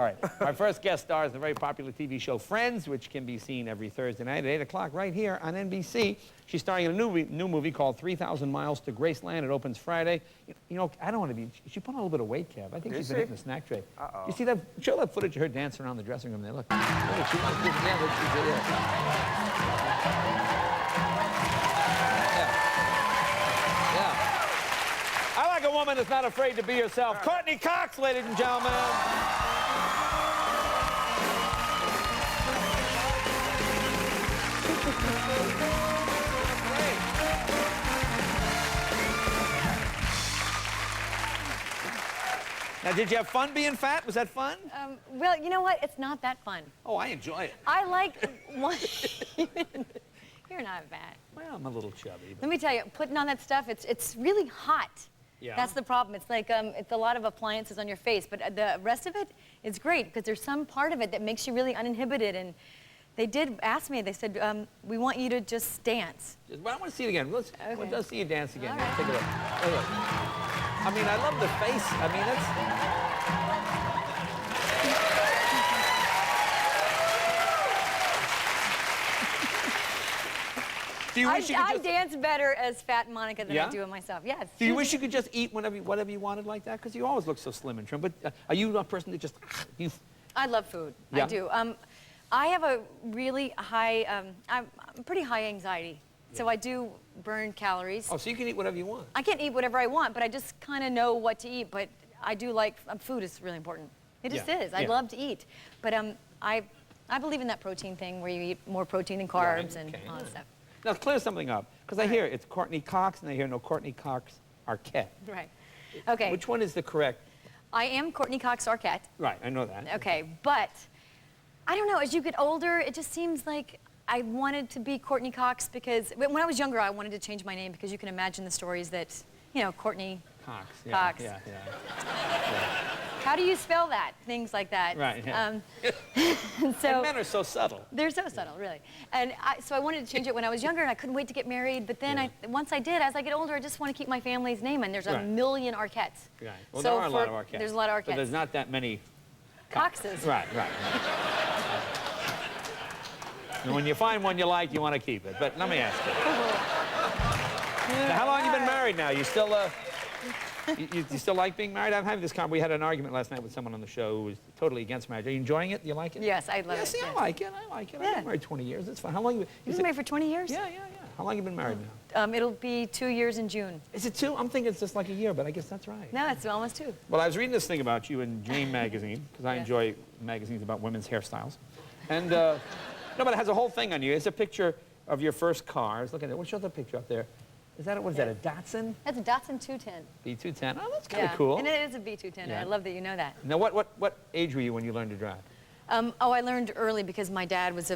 All right. Our first guest star is the very popular TV show Friends, which can be seen every Thursday night at 8 o'clock right here on NBC. She's starring in a new movie called 3,000 Miles to Graceland. It opens Friday. You know, I don't want to be... She put on a little bit of weight, Kev. I think she's been hitting the snack tray. Uh-oh. You see that? Show that footage of her dancing around the dressing room there. Look. Look, she wants to... Yeah, look, she's there. I like a woman that's not afraid to be herself. Courteney Cox, ladies and gentlemen. Now, did you have fun being fat? Was that fun? Well, you know what? It's not that fun. Oh, I enjoy it. I like one. You're not fat. Well, I'm a little chubby. But... Let me tell you, putting on that stuff, it's really hot. Yeah. That's the problem. It's like it's a lot of appliances on your face, but the rest of it is great because there's some part of it that makes you really uninhibited. And they did ask me. They said, "We want you to just dance." Well, I want to see it again. Let's see you dance again. Right. Take a look. Look. I mean, I love the face. I mean, that's... Do you wish you could I just... dance better as Fat Monica than I do it myself. Yes. Do you wish you could just eat whatever you wanted like that? Because you always look so slim and trim. But are you a person that just... I love food. Yeah. I do. I have a really high... I'm pretty high anxiety. So I do burn calories. Oh, so you can eat whatever you want. I can eat whatever I want, but I just kind of know what to eat. But I do like... food is really important. It just is. I love to eat. But I believe in that protein thing where you eat more protein than carbs and all that stuff. Now, clear something up, because I hear it's Courteney Cox, and I hear no Courteney Cox Arquette. Right. Okay. Which one is the correct? I am Courteney Cox Arquette. Right, I know that. Okay, but I don't know, as you get older, it just seems like I wanted to be Courteney Cox because when I was younger, I wanted to change my name because you can imagine the stories that, you know, Courteney Cox. Cox. Yeah. How do you spell that? Things like that. Right. Yeah. So and men are so subtle. They're so subtle, really. And so I wanted to change it when I was younger, and I couldn't wait to get married. But then once I did, as I get older, I just want to keep my family's name, and there's a million Arquettes. Right. Well, so there are a lot of Arquettes. There's a lot of Arquettes. But there's not that many Coxes. Right. And when you find one you like, you want to keep it. But let me ask you. Now, how long have you been married now? You still... You still like being married? I'm having this conversation. We had an argument last night with someone on the show who was totally against marriage. Are you enjoying it? Do you like it? Yes, I love it. See, I like it. I've been married 20 years. It's fine. How long have you been? You've been married for 20 years? Yeah. How long have you been married now? It'll be 2 years in June. Is it 2? I'm thinking it's just like a year, but I guess that's right. No, it's almost 2. Well, I was reading this thing about you in Jane magazine, because I enjoy magazines about women's hairstyles. And, no, but it has a whole thing on you. It's a picture of your first car. Look at it. What's the picture up there? Is that, what is that, a Datsun? That's a Datsun 210. B210. Oh, that's kind of cool. And it is a B210. Yeah. I love that you know that. Now, what age were you when you learned to drive? I learned early because my dad was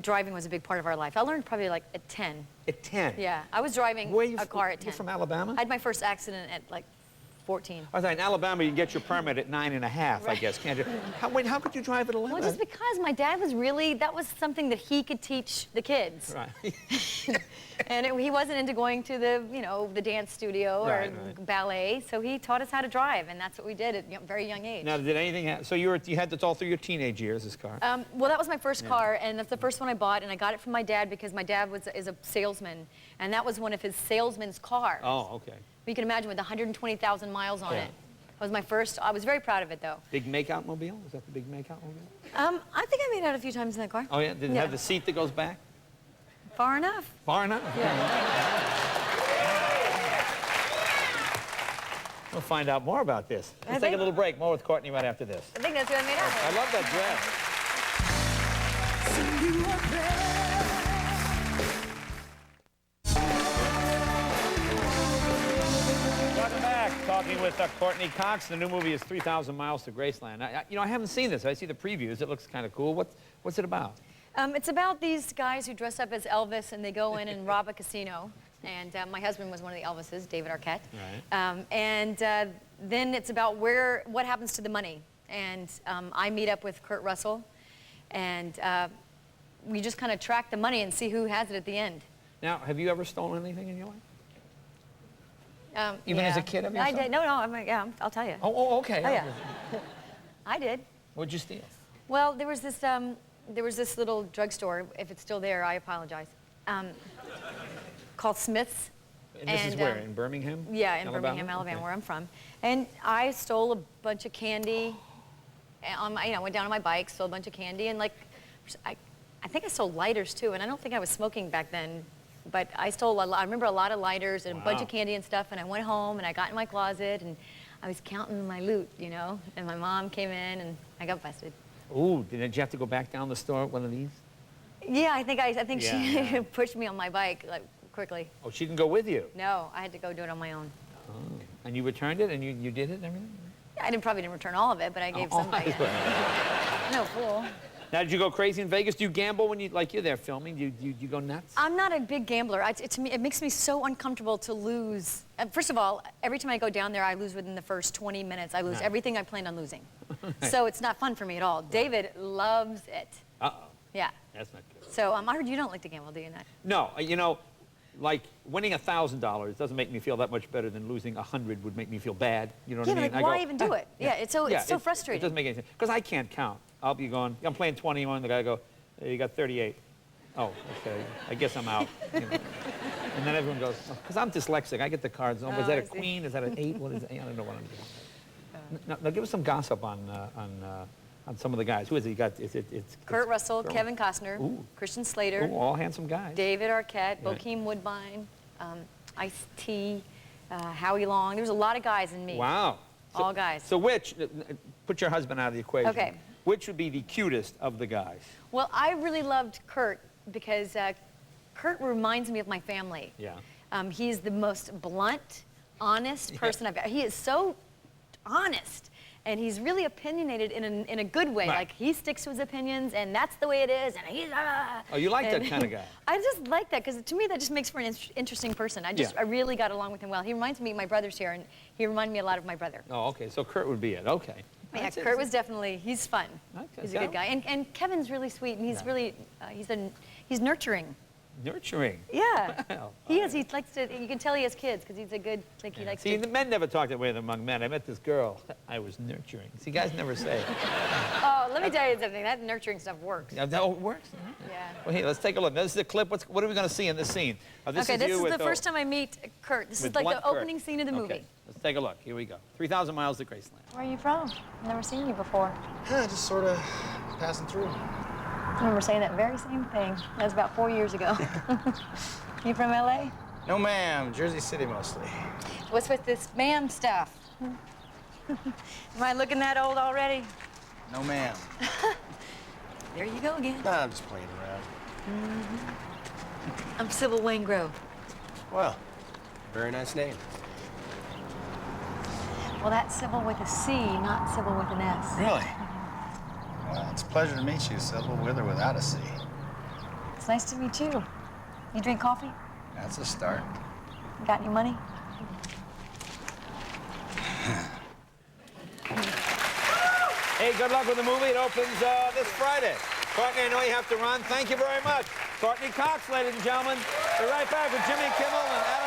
driving was a big part of our life. I learned probably like at 10. At 10? Yeah, I was driving a car at 10. You're from Alabama? I had my first accident at like 14. I thought in Alabama you can get your permit at 9.5, I guess, can't you? How could you drive at 11? Well, just because my dad was really, that was something that he could teach the kids. Right. And he wasn't into going to the, the dance studio or ballet, so he taught us how to drive, and that's what we did at a very young age. Now, did anything happen? So you had this all through your teenage years, this car? Well, that was my first car, and that's the first one I bought, and I got it from my dad because my dad is a salesman, and that was one of his salesman's cars. Oh, okay. You can imagine with 120,000 miles on it. That was my first. I was very proud of it, though. Big make-out mobile? Was that the big make-out mobile? I think I made out a few times in that car. Oh, yeah? Did it have the seat that goes back? Far enough. Far enough? Yeah. We'll find out more about this. Let's take a little break. More with Courteney right after this. I think that's what I made out of. I love that dress. Welcome back. Talking with Courteney Cox. The new movie is 3,000 Miles to Graceland. I haven't seen this. I see the previews. It looks kind of cool. What's it about? It's about these guys who dress up as Elvis and they go in and rob a casino. And my husband was one of the Elvises, David Arquette. Right. Then it's about what happens to the money. And I meet up with Kurt Russell, and we just kind of track the money and see who has it at the end. Now, have you ever stolen anything in your life? Even as a kid, have you? I did. No, I'll tell you. Oh, okay. Oh, yeah. I did. What'd you steal? Well, there was this little drugstore. If it's still there, I apologize. Called Smith's. And this is where? In Birmingham? Yeah, in Birmingham, Alabama, okay. where I'm from. And I stole a bunch of candy. I went down on my bike, stole a bunch of candy, and like, I think I stole lighters too. And I don't think I was smoking back then, but I stole I remember a lot of lighters and a bunch of candy and stuff. And I went home and I got in my closet and I was counting my loot, you know. And my mom came in and I got busted. Ooh, did you have to go back down the store with one of these? Yeah, I think Yeah, she pushed me on my bike like quickly. Oh, she didn't go with you? No, I had to go do it on my own. Oh. And you returned it and you did it and everything? I probably didn't return all of it, but I gave somebody. No fool. Now, did you go crazy in Vegas? Do you gamble when you're there filming? Do you go nuts? I'm not a big gambler. To me, it makes me so uncomfortable to lose. First of all, every time I go down there, I lose within the first 20 minutes. I lose everything I planned on losing. So it's not fun for me at all. David loves it. Uh-oh. Yeah. That's not good. So I heard you don't like to gamble, do you not? No, you know, like winning $1,000 doesn't make me feel that much better than losing 100 would make me feel bad. You know what I mean? Yeah, like, why even do it? Yeah, it's so frustrating. It doesn't make any sense. Because I can't count. I'll be going, I'm playing 21, the guy go, hey, you got 38. Oh, okay, I guess I'm out. You know. And then everyone goes, because I'm dyslexic, I get the cards. Oh, is that a queen? Is that an 8? What is it? I don't know what I'm doing. Now, give us some gossip on some of the guys. Who is it? You got, it's Kurt Russell, Kevin Costner, Ooh. Christian Slater. Ooh, all handsome guys. David Arquette, Bokeem Woodbine, Ice-T, Howie Long. There was a lot of guys in me. Wow. All guys. So which, put your husband out of the equation. Okay. Which would be the cutest of the guys? Well, I really loved Kurt because Kurt reminds me of my family. Yeah. He's the most blunt, honest person I've ever. He is so honest. And he's really opinionated in a good way. Right. Like, he sticks to his opinions, and that's the way it is, and he's... Oh, you like that kind of guy? I just like that, because to me, that just makes for an interesting person. I really got along with him well. He reminds me, my brother's here, and he reminded me a lot of my brother. Oh, okay, so Kurt would be it, okay. Yeah, Kurt was definitely, he's fun. Okay. He's a good guy. And Kevin's really sweet, and he's really, he's nurturing. Nurturing. Yeah, Well, he is. He likes to, you can tell he has kids, because he's a good, like, he likes See, to... the men never talk that way among men. I met this girl. I was nurturing. See, guys never say it. Oh, let me tell you something. That nurturing stuff works. Yeah, that works? Yeah. Well, here, let's take a look. This is a clip. What are we going to see in this scene? This is the first time I meet Kurt. This is like the opening scene of the movie. Okay, let's take a look. Here we go. 3,000 miles to Graceland. Where are you from? Never seen you before. Yeah, just sort of passing through. I remember saying that very same thing. That was about 4 years ago. You from LA? No, ma'am. Jersey City mostly. What's with this ma'am stuff? Am I looking that old already? No, ma'am. There you go again. Nah, I'm just playing around. I'm Sybil Wayne Grove. Well, very nice name. Well, that's Sybil with a C, not Sybil with an S. Really? Well, it's a pleasure to meet you, Sybil, with or without a C. It's nice to meet you. You drink coffee? That's a start. Got any money? Hey, good luck with the movie. It opens this Friday. Courtney, I know you have to run. Thank you very much. Courteney Cox, ladies and gentlemen. We're right back with Jimmy Kimmel and Adam